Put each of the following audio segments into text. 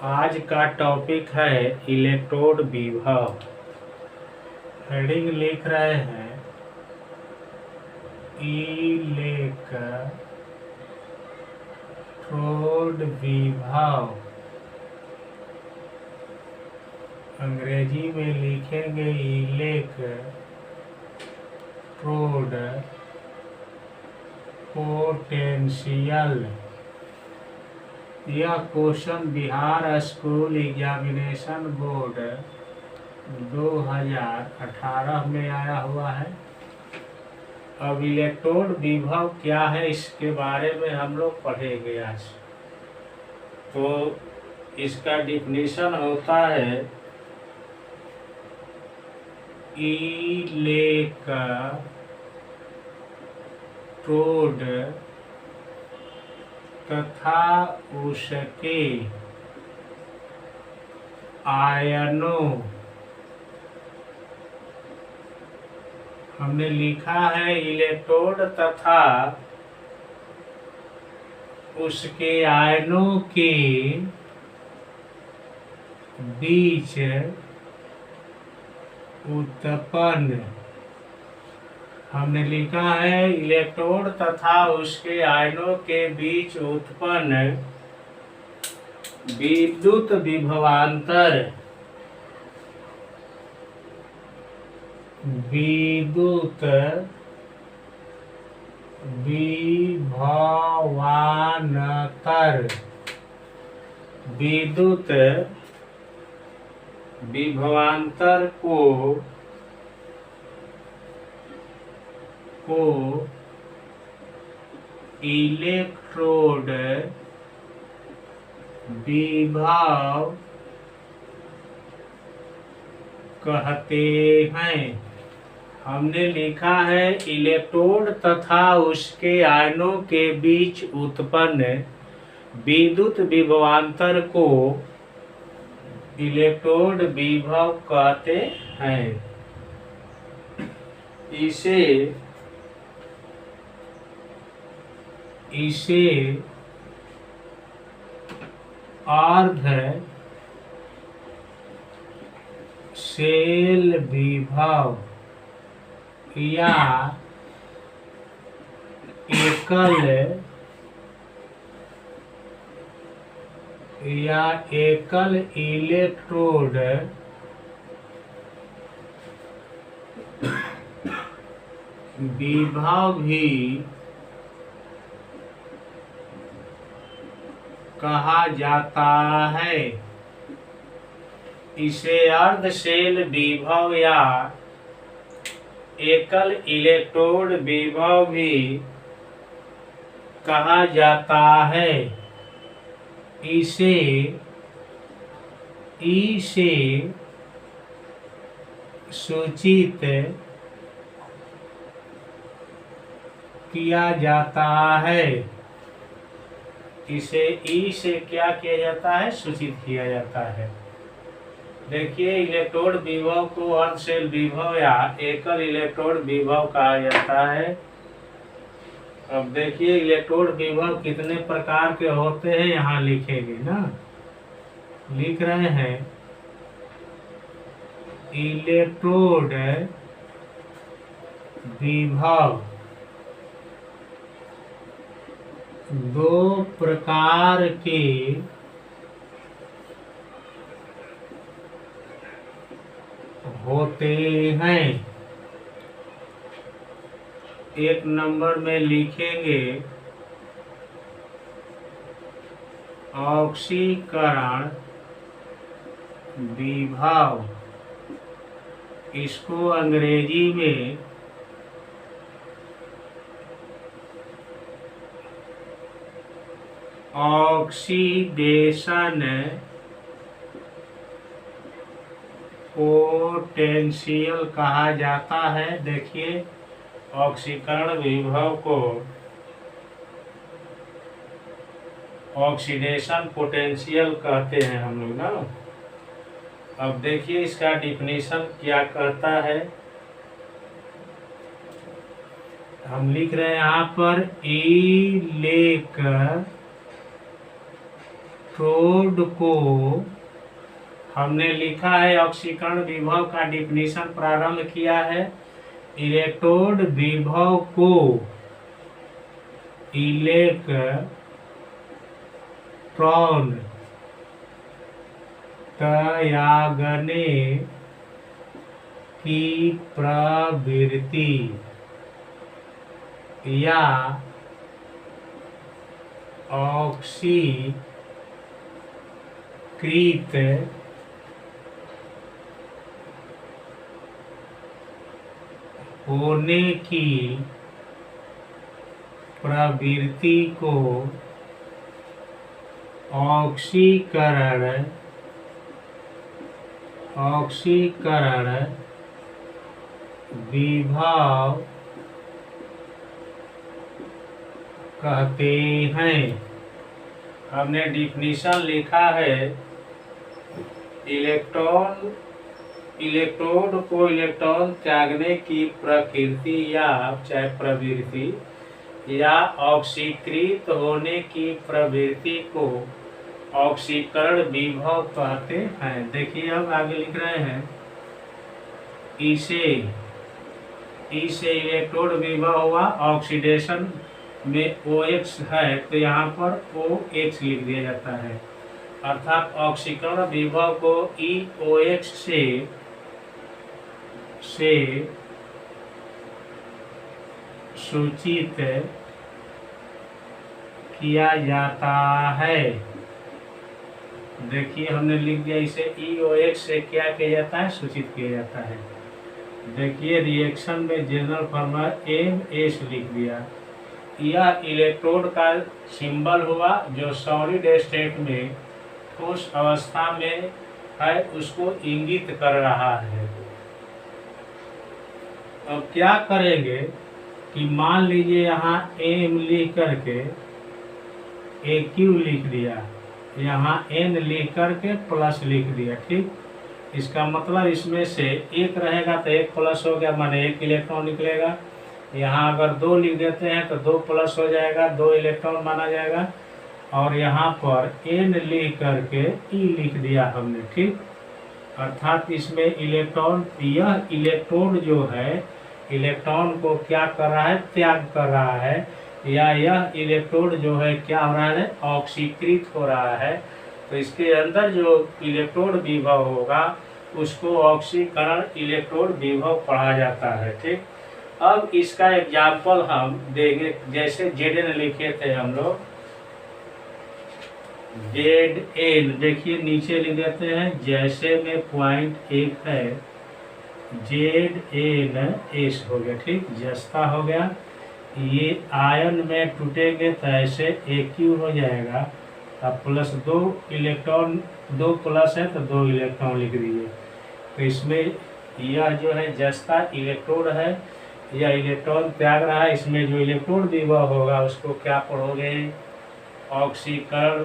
आज का टॉपिक है इलेक्ट्रोड विभव। हेडिंग लिख रहे हैं इलेक्ट्रोड विभव। अंग्रेजी में लिखेंगे इलेक्ट्रोड पोटेंशियल। यह question Bihar school examination board 2018 में आया हुआ है। अब इलेक्ट्रोड विभव क्या है इसके बारे में हम लोग पढ़ेंगे आज। तो इसका डिफिनीशन होता है इलेक्ट्रोड तथा उसके आयनों। हमने लिखा है इलेक्ट्रोड तथा उसके आयनों के बीच उत्पन्न। हमने लिखा है इलेक्ट्रोड तथा उसके आयनों के बीच उत्पन्न विद्युत विभवांतर। विद्युत विभवांतर। विद्युत विभवांतर को इलेक्ट्रोड विभव कहते हैं। हमने लिखा है इलेक्ट्रोड तथा उसके आयनों के बीच उत्पन्न विद्युत विभवांतर को इलेक्ट्रोड विभव कहते हैं। इसे अर्ध शेल विभव या एकल इलेक्ट्रोड विभव भी कहा जाता है। इसे अर्ध शेल विभव या एकल इलेक्ट्रोड विभव भी कहा जाता है। इसे सूचित किया जाता है। इसे ई से क्या किया जाता है? सूचित किया जाता है। देखिए इलेक्ट्रोड विभव को अर्ध शेल विभव या एकल इलेक्ट्रोड विभव कहा जाता है। अब देखिए इलेक्ट्रोड विभव कितने प्रकार के होते हैं यहाँ लिखेंगे ना। लिख रहे हैं इलेक्ट्रोड विभव दो प्रकार के होते हैं। एक नंबर में लिखेंगे ऑक्सीकरण विभव। इसको अंग्रेजी में ऑक्सीडेशन पोटेंशियल कहा जाता है। देखिए ऑक्सीकरण विभव को ऑक्सीडेशन पोटेंशियल कहते हैं हम लोग ना। अब देखिए इसका डिफिनीशन क्या कहता है। हम लिख रहे हैं यहाँ पर इलेक्ट्रोड को हमने लिखा है, ऑक्सीकरण विभव का डिफिनीशन प्रारंभ किया है। इलेक्ट्रोड विभव को इलेक्ट्रॉन त्यागने की प्रवृत्ति या ऑक्सीकृत होने की प्रवृत्ति को ऑक्सीकरण विभव कहते हैं। हमने डिफिनीशन लिखा है, इलेक्ट्रोड को इलेक्ट्रॉन त्यागने की प्रकृति या चाहे प्रवृत्ति या ऑक्सीकृत होने की प्रवृत्ति को ऑक्सीकरण विभव कहते हैं। देखिए अब आगे लिख रहे हैं, इसे इलेक्ट्रोड विभव हुआ, ऑक्सीडेशन में OX है तो यहाँ पर OX लिख दिया जाता है, अर्थात ऑक्सीकरण विभव को EOX से सूचित किया जाता है। देखिए हमने लिख दिया, इसे EOX से क्या किया जाता है, सूचित किया जाता है। देखिए रिएक्शन में जनरल फॉर्मूला MS लिख दिया। यह इलेक्ट्रोड का सिंबल हुआ जो सॉलिड स्टेट में ठोस अवस्था में है उसको इंगित कर रहा है। अब क्या करेंगे कि मान लीजिए यहाँ M लिख करके AQ लिख दिया, यहाँ N लिख करके प्लस लिख दिया, ठीक। इसका मतलब इसमें से एक रहेगा तो एक प्लस हो गया, माने एक इलेक्ट्रॉन निकलेगा। यहाँ अगर 2 लिख देते हैं तो 2 प्लस हो जाएगा, 2 इलेक्ट्रॉन माना जाएगा। और यहाँ पर N लिख करके E लिख दिया हमने, ठीक। अर्थात इसमें इलेक्ट्रॉन, यह इलेक्ट्रोड जो है इलेक्ट्रॉन को क्या कर रहा है, त्याग कर रहा है, या यह इलेक्ट्रोड जो है क्या हो रहा है, ऑक्सीकृत हो रहा है। तो इसके अंदर जो इलेक्ट्रोड विभव होगा उसको ऑक्सीकरण इलेक्ट्रोड विभव पढ़ा जाता है, ठीक। अब इसका एग्जाम्पल हम देंगे, जैसे Zn लिखे थे हम लोग, Zn देखिए नीचे लिख देते हैं, जैसे में पॉइंट 1 है ZnS हो गया, ठीक, जस्ता हो गया। ये आयन में टूटेंगे तो ऐसे AQ हो जाएगा, अब प्लस 2 इलेक्ट्रॉन, 2 प्लस है तो 2 इलेक्ट्रॉन लिख दीजिए। तो इसमें यह जो है जस्ता इलेक्ट्रोड है, यह इलेक्ट्रॉन त्याग रहा है। इसमें जो इलेक्ट्रोड विभव होगा उसको क्या पढ़ोगे, ऑक्सीकरण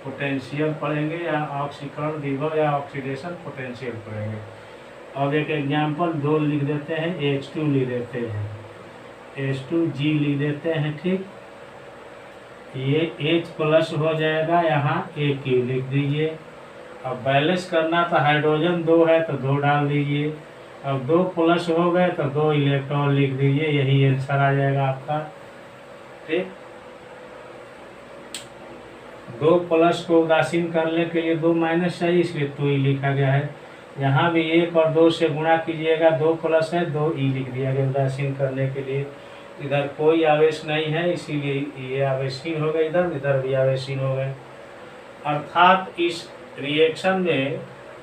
पोटेंशियल पढ़ेंगे, या ऑक्सीकरण विभव या ऑक्सीडेशन पोटेंशियल पढ़ेंगे। अब एक एग्जाम्पल 2 लिख देते हैं, H2 लिख देते हैं, H2G लिख देते हैं, ठीक। ये H प्लस हो जाएगा, यहाँ AQ लिख दीजिए। अब बैलेंस करना तो हाइड्रोजन 2 है तो 2 डाल दीजिए। अब 2 प्लस हो गए तो 2 इलेक्ट्रॉन लिख दीजिए, यही आंसर आ जाएगा आपका, ठीक। 2 प्लस को उदासीन करने के लिए 2 माइनस चाहिए, इसलिए 2 लिखा गया है। यहाँ भी 1 और 2 से गुणा कीजिएगा, 2 प्लस है 2 लिख दिया गया उदासीन करने के लिए। इधर कोई आवेश नहीं है इसीलिए ये आवेशीन हो गए, इधर भी आवेशीन हो गए। अर्थात इस रिएक्शन में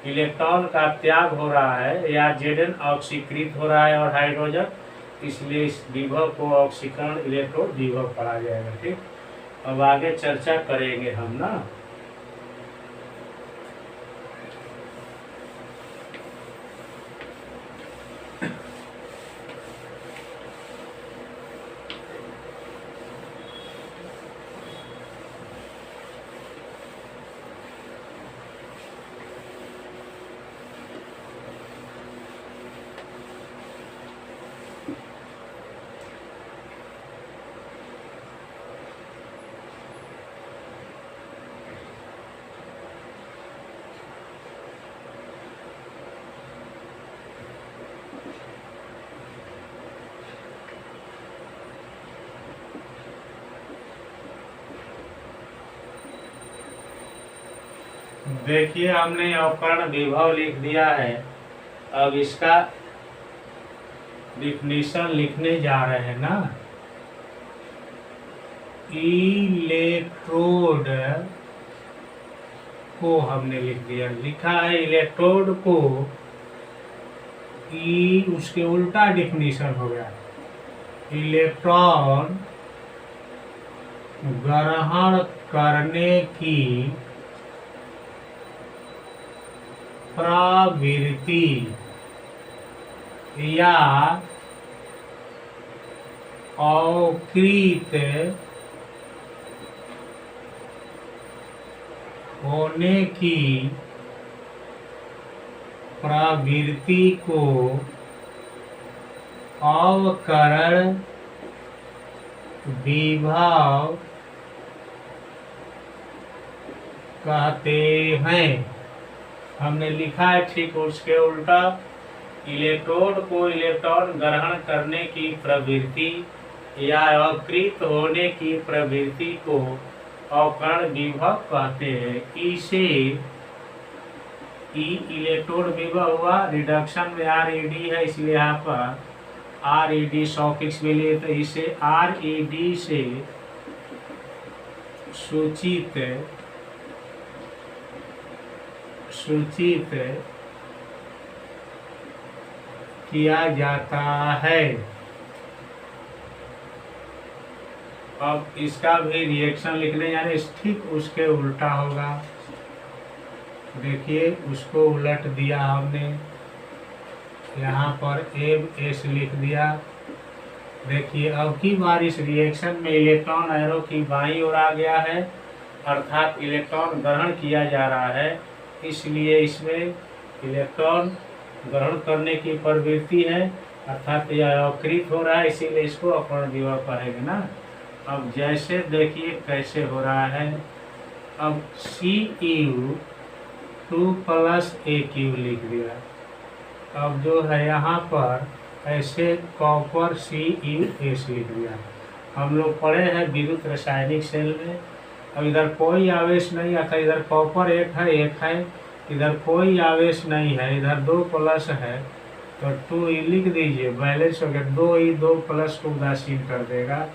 इलेक्ट्रॉन का त्याग हो रहा है या Zn ऑक्सीकृत हो रहा है और हाइड्रोजन, इसलिए इस विभव को ऑक्सीकरण इलेक्ट्रोड विभव पढ़ा जाएगा, ठीक। अब आगे चर्चा करेंगे हम ना। देखिए हमने अवकर्ण विभव लिख दिया है। अब इसका डिफिनीशन लिखने जा रहे हैं ना। इलेक्ट्रोड को हमने लिख दिया, लिखा है इलेक्ट्रोड को, ई उसके उल्टा डिफिनीशन हो गया, इलेक्ट्रॉन ग्रहण करने की प्रवृत्ति या अकृत होने की प्रवृत्ति को अवकरण विभव कहते हैं। हमने लिखा है ठीक उसके उल्टा, इलेक्ट्रोड को इलेक्ट्रॉन ग्रहण करने की प्रवृत्ति या अकृत होने की प्रवृत्ति को अवकरण विभव कहते हैं। इसे इलेक्ट्रोड विभव हुआ, रिडक्शन में RED है इसलिए यहाँ पर RED सॉफिक्स में लिए, तो इसे RED से सूचित किया जाता है। अब इसका भी रिएक्शन लिखने यानी ठीक उसके उल्टा होगा। देखिए उसको उलट दिया हमने, यहाँ पर MS लिख दिया। देखिए अब की बार इस रिएक्शन में इलेक्ट्रॉन एरो की बाईं ओर आ गया है, अर्थात इलेक्ट्रॉन ग्रहण किया जा रहा है, इसलिए इसमें इलेक्ट्रॉन ग्रहण करने की प्रवृत्ति है, अर्थात यह अकृत हो रहा है, इसीलिए इसको अवकरण विभव कहेंगे ना। अब जैसे देखिए कैसे हो रहा है। अब Cu2+Aq लिख दिया। अब जो है यहाँ पर ऐसे कॉपर CuS लिख दिया। हम लोग पढ़े हैं विद्युत रासायनिक सेल में। अब इधर कोई आवेश नहीं आता, इधर कॉपर एक है, इधर कोई आवेश नहीं है, इधर 2+ है, तो 2 लिख दीजिए, बैलेंस हो गया। 2 को उदासीन कर देगा,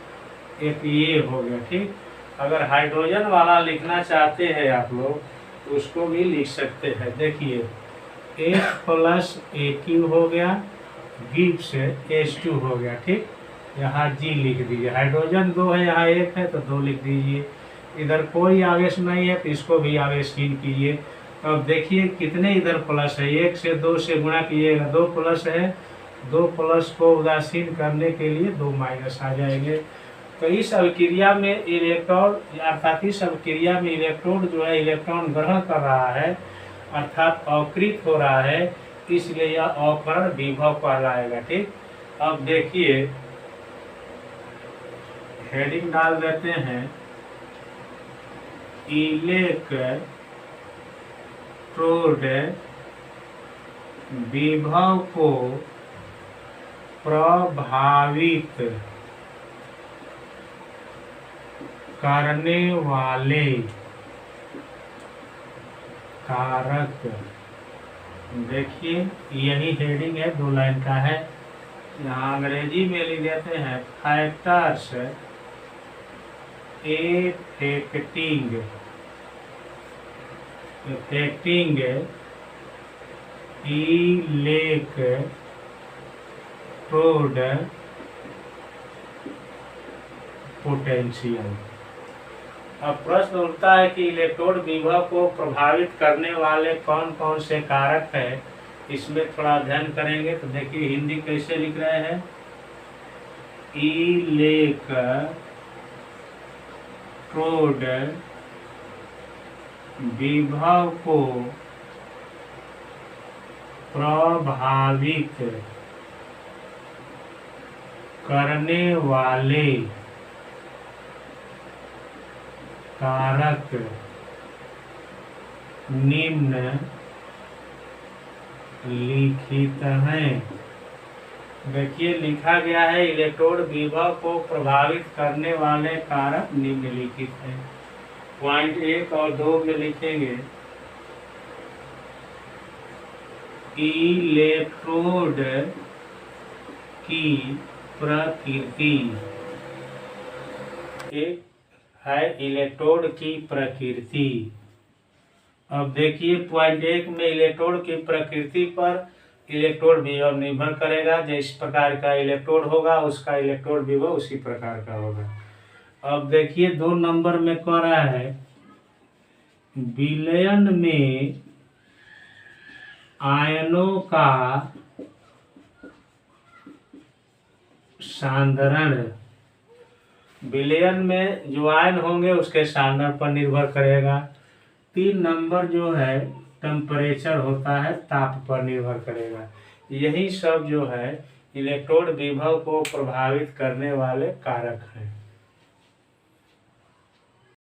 एक ये हो गया। ठीक, अगर हाइड्रोजन वाला लिखना चाहते हैं आप लोग तो उसको भी लिख सकते हैं। देखिए H+Aq हो गया, गिब्स H2 हो गया। ठीक, यहाँ G लिख दीजिए। हाइड्रोजन 2 है, यहाँ 1 है, तो 2 लिख दीजिए। इधर कोई आवेश नहीं है तो इसको भी आवेशहीन कीजिए। अब देखिए कितने इधर प्लस है, 1 से 2 से गुणा कीजिएगा, 2+ है, 2+ को उदासीन करने के लिए 2- आ जाएंगे। तो इस अभिक्रिया में इलेक्ट्रॉन, अर्थात इस अभिक्रिया में इलेक्ट्रोड जो है इलेक्ट्रॉन ग्रहण कर रहा है, अर्थात अकृत हो रहा है, इसलिए यह अवकरण विभव कहलाएगा। ठीक, अब देखिए हेडिंग डाल देते हैं, इलेक्ट्रोड विभव को प्रभावित करने वाले कारक। देखिए यही हेडिंग है, 2 लाइन का है। यहाँ अंग्रेजी में लिख देते हैं फैक्टर्स एफेक्टिंग इलेक्ट्रोड पोटेंशियल। अब प्रश्न उठता है कि इलेक्ट्रोड विभव को प्रभावित करने वाले कौन कौन से कारक है, इसमें थोड़ा अध्ययन करेंगे। तो देखिए हिंदी कैसे लिख रहे हैं, इलेक्ट्रोड विभव को प्रभावित करने वाले कारक निम्न लिखित हैं। देखिए लिखा गया है इलेक्ट्रोड विभव को प्रभावित करने वाले कारक निम्नलिखित हैं। पॉइंट 1 और 2 में लिखेंगे इलेक्ट्रोड की प्रकृति। एक है इलेक्ट्रोड की प्रकृति। अब देखिए पॉइंट 1 में इलेक्ट्रोड की प्रकृति पर इलेक्ट्रोड विभव निर्भर करेगा। जिस प्रकार का इलेक्ट्रोड होगा उसका इलेक्ट्रोड विभव उसी प्रकार का होगा। अब देखिए 2 नंबर में कह रहा है विलयन में आयनों का सांद्रण। विलयन में जो आयन होंगे उसके सांद्रण पर निर्भर करेगा। 3 नंबर जो है टेम्परेचर होता है, ताप पर निर्भर करेगा। यही सब जो है इलेक्ट्रोड विभव को प्रभावित करने वाले कारक हैं।